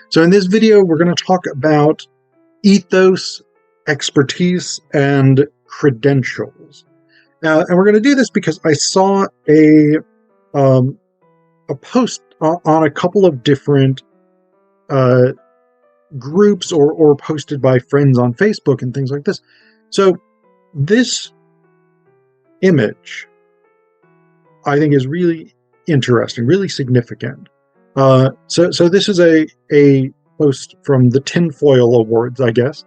So in this video, we're going to talk about ethos, expertise, and credentials. And we're going to do this because I saw a post on a couple of different groups or posted by friends on Facebook and things like this. So this image, I think, is really interesting, really significant. So this is a post from the Tinfoil Awards, I guess.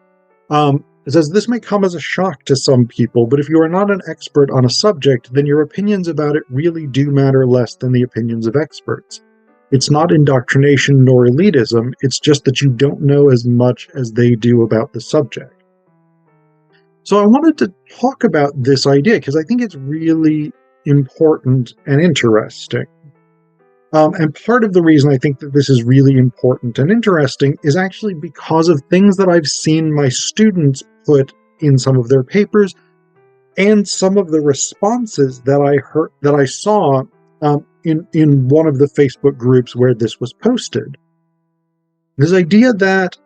It says, "This may come as a shock to some people, but if you are not an expert on a subject, then your opinions about it really do matter less than the opinions of experts. It's not indoctrination nor elitism, it's just that you don't know as much as they do about the subject." So I wanted to talk about this idea because I think it's really important and interesting. And part of the reason I think that this is really important and interesting is actually because of things that I've seen my students put in some of their papers and some of the responses that I saw in one of the Facebook groups where this was posted. This idea that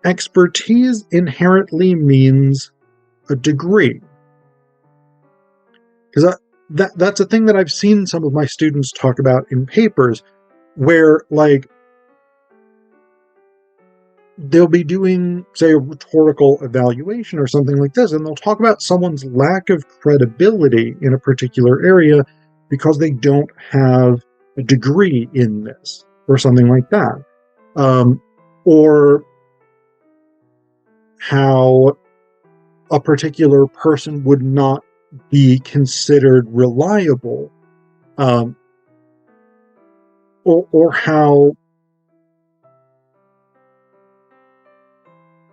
expertise inherently means a degree. Because that's a thing that I've seen some of my students talk about in papers where, like, they'll be doing, say, a rhetorical evaluation or something like this, and they'll talk about someone's lack of credibility in a particular area because they don't have a degree in this or something like that. Or how a particular person would not be considered reliable, or how,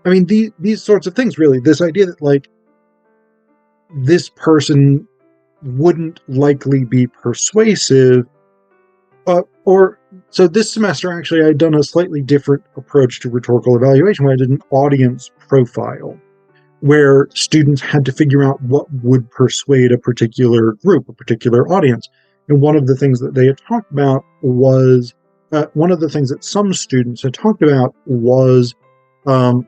I mean, these sorts of things, really. This idea that, like, this person wouldn't likely be persuasive, so this semester, actually, I'd done a slightly different approach to rhetorical evaluation, where I did an audience profile, where students had to figure out what would persuade a particular group, a particular audience. And one of the things that they had talked about was, one of the things that some students had talked about was that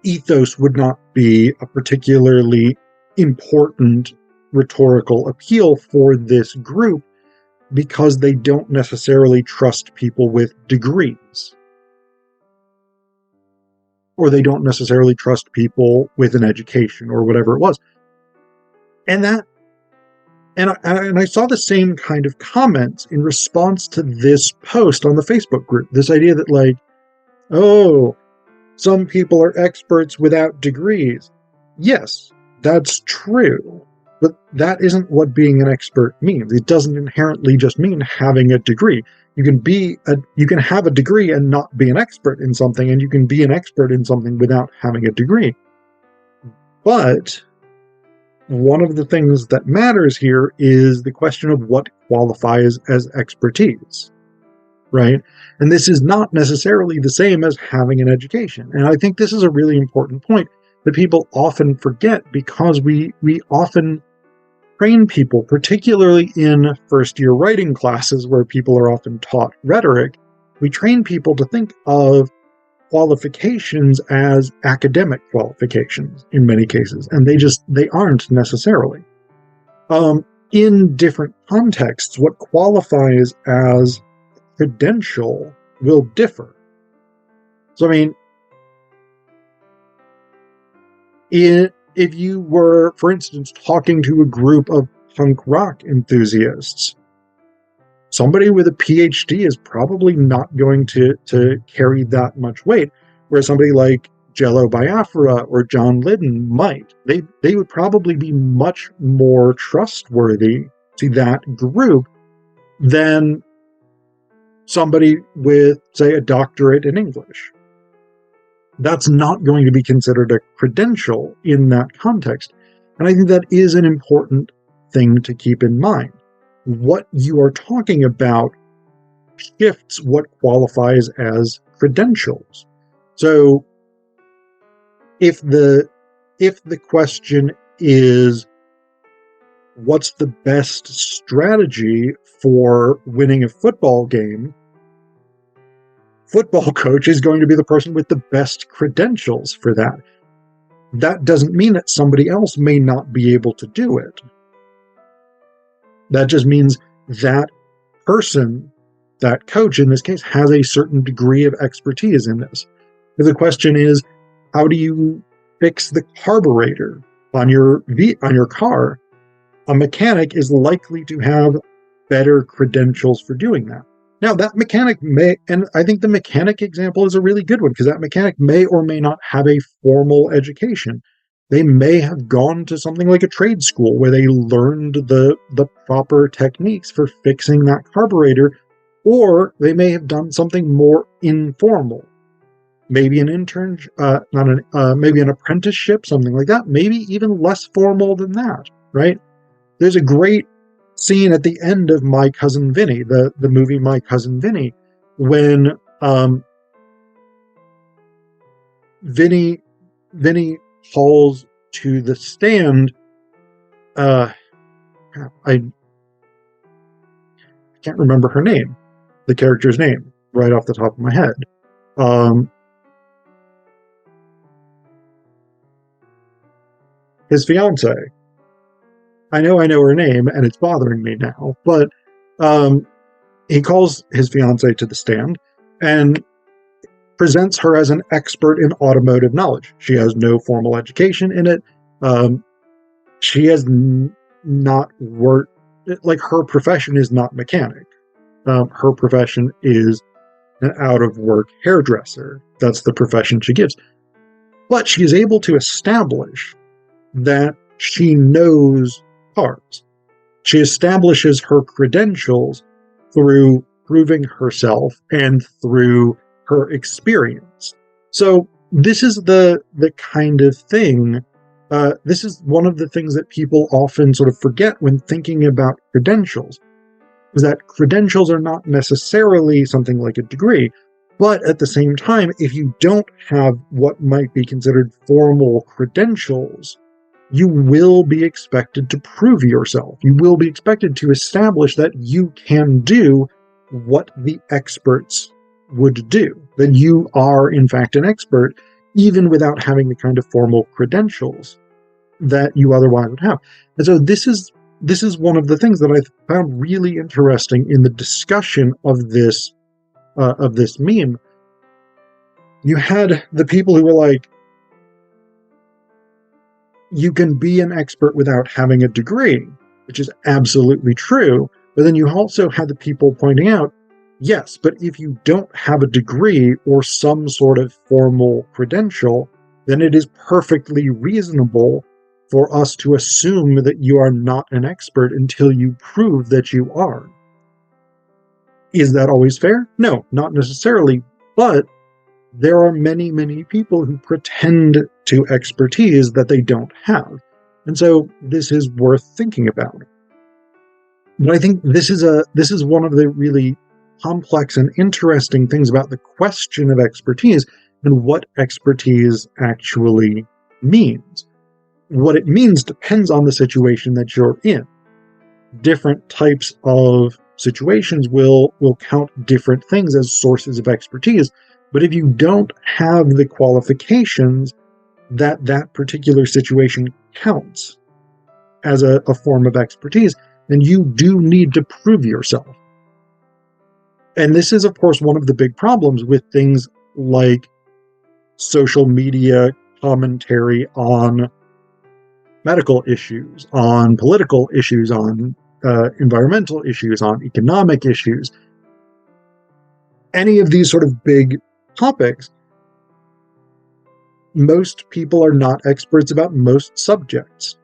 ethos would not be a particularly important rhetorical appeal for this group because they don't necessarily trust people with degrees, or they don't necessarily trust people with an education, or whatever it was. And I saw the same kind of comments in response to this post on the Facebook group. This idea that, like, oh, some people are experts without degrees. Yes, that's true. But that isn't what being an expert means. It doesn't inherently just mean having a degree. You can have a degree and not be an expert in something, and you can be an expert in something without having a degree. But one of the things that matters here is the question of what qualifies as expertise, right? And this is not necessarily the same as having an education. And I think this is a really important point that people often forget, because we often train people, particularly in first-year writing classes where people are often taught rhetoric, we train people to think of qualifications as academic qualifications in many cases, and they aren't necessarily. In different contexts, what qualifies as credential will differ. So, I mean, if you were, for instance, talking to a group of punk rock enthusiasts, somebody with a PhD is probably not going to carry that much weight, whereas somebody like Jello Biafra or John Lydon might. They would probably be much more trustworthy to that group than somebody with, say, a doctorate in English. That's not going to be considered a credential in that context. And I think that is an important thing to keep in mind. What you are talking about shifts what qualifies as credentials. So if the question is, what's the best strategy for winning a football game? football coach is going to be the person with the best credentials for that. That doesn't mean that somebody else may not be able to do it. That just means that person, that coach in this case, has a certain degree of expertise in this. But the question is, how do you fix the carburetor on your car? A mechanic is likely to have better credentials for doing that. Now, that mechanic may, and I think the mechanic example is a really good one, because that mechanic may or may not have a formal education. They may have gone to something like a trade school where they learned the proper techniques for fixing that carburetor, or they may have done something more informal. Maybe an intern, maybe an apprenticeship, something like that. Maybe even less formal than that, right? There's a great scene at the end of My Cousin Vinny, the movie My Cousin Vinny, when Vinny calls to the stand. I can't remember her name, the character's name, right off the top of my head. His fiance. I know her name, and it's bothering me now, but he calls his fiance to the stand and presents her as an expert in automotive knowledge. She has no formal education in it. She has not worked, like, her profession is not mechanic. Her profession is an out-of-work hairdresser. That's the profession she gives. But she is able to establish that she knows cars. She establishes her credentials through proving herself and through her experience. So this is the kind of thing, this is one of the things that people often sort of forget when thinking about credentials, is that credentials are not necessarily something like a degree, but at the same time, if you don't have what might be considered formal credentials, you will be expected to prove yourself. You will be expected to establish that you can do what the experts would do, that you are, in fact, an expert, even without having the kind of formal credentials that you otherwise would have. And so this is one of the things that I found really interesting in the discussion of this meme. You had the people who were like, you can be an expert without having a degree, which is absolutely true. But then you also had the people pointing out, yes, but if you don't have a degree or some sort of formal credential, then it is perfectly reasonable for us to assume that you are not an expert until you prove that you are. Is that always fair? No, not necessarily, but there are many, many people who pretend to expertise that they don't have. And so this is worth thinking about. But I think this is one of the really complex and interesting things about the question of expertise and what expertise actually means. What it means depends on the situation that you're in. Different types of situations will count different things as sources of expertise. But if you don't have the qualifications, that particular situation counts as a form of expertise, then you do need to prove yourself. And this is, of course, one of the big problems with things like social media commentary on medical issues, on political issues, on environmental issues, on economic issues. Any of these sort of big topics, most people are not experts about most subjects.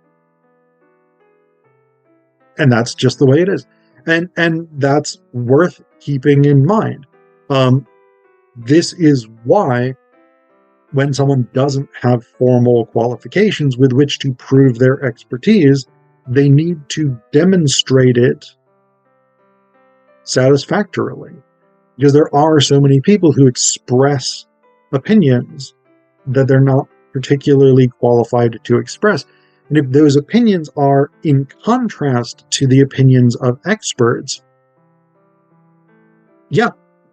And that's just the way it is. And that's worth keeping in mind. This is why when someone doesn't have formal qualifications with which to prove their expertise, they need to demonstrate it satisfactorily. Because there are so many people who express opinions that they're not particularly qualified to express. And if those opinions are in contrast to the opinions of experts, yeah,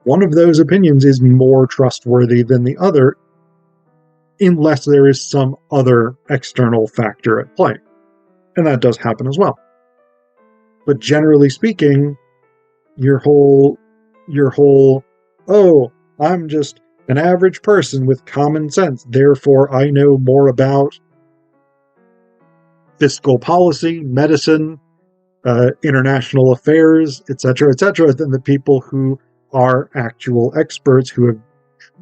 one of those opinions is more trustworthy than the other, unless there is some other external factor at play. And that does happen as well. But generally speaking, your whole, oh, I'm just an average person with common sense, therefore I know more about fiscal policy, medicine, international affairs, etc., than the people who are actual experts who have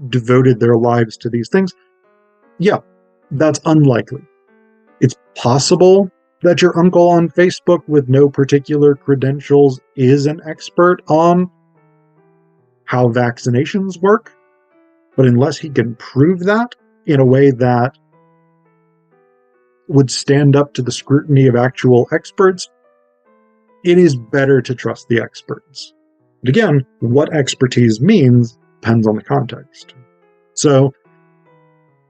devoted their lives to these things. Yeah, that's unlikely. It's possible that your uncle on Facebook with no particular credentials is an expert on how vaccinations work, but unless he can prove that in a way that would stand up to the scrutiny of actual experts, it is better to trust the experts. But again, what expertise means depends on the context. So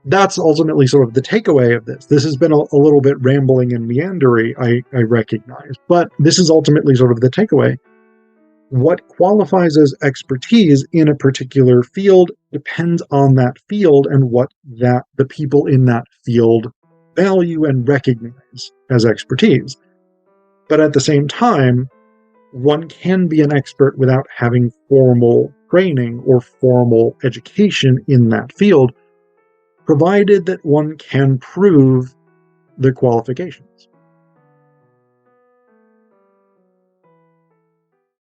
that's ultimately sort of the takeaway of this. This has been a little bit rambling and meandery, I recognize, but this is ultimately sort of the takeaway. What qualifies as expertise in a particular field depends on that field and what the people in that field value and recognize as expertise. But at the same time, one can be an expert without having formal training or formal education in that field, provided that one can prove their qualifications.